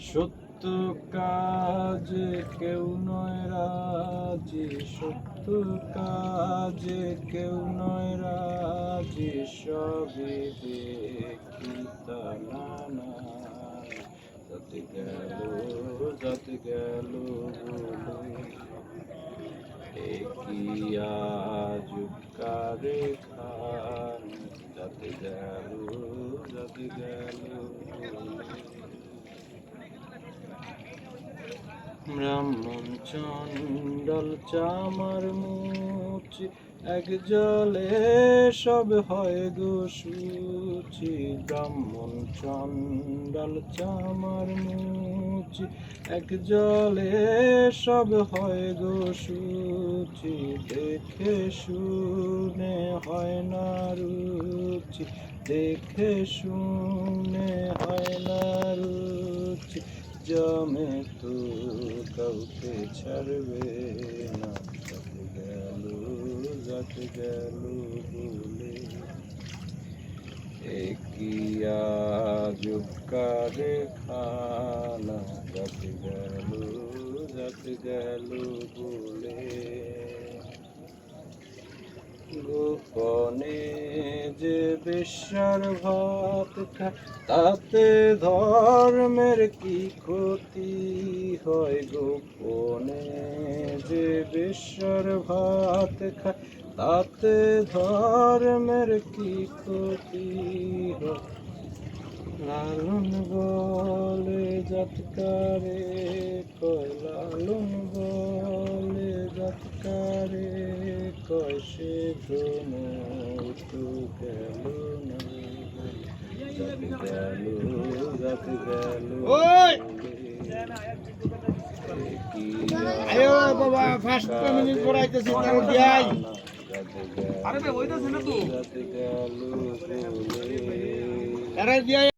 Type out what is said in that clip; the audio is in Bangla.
সত্য কাজে কেউ নয় রাজি, সত্য কাজে কেউ নয় রাজি, সবই দেখি তা নানা। যাতে গেল বলে একই আজব কারে খান, যাতে গেল ব্রাহ্মণ চণ্ডাল চামার মুচি, এক জলে সব হয় গো শুচি। ব্রাহ্মণ চণ্ডাল চামার মুচি, এক জলে সব হয় গো শুচি। দেখে শুনে হয় না রুচি, দেখে শুনে হয় না রুচি। জমে তো কাউকে ছাড়বে না, যাতে গেল বলে একই আজব কারে খানা। যাতে গেল বলে গোপনে যে বেশ্যার ভাত খায়, তাতে ধর্মের কি ক্ষতি হয়। গোপনে যে বেশ্যার ভাত খায়, তাতে ধর্মের কি ক্ষতি হয়। লালন বলে জাতকারে কয়, লালন বলে জাতকারে কয়, সে ভ্রম তো গেল না, যাতে গেল বাবা ফার্স্ট মিনিট পড়াইতেছে তার দিয়াই যাতে গেল আরে দিয়াই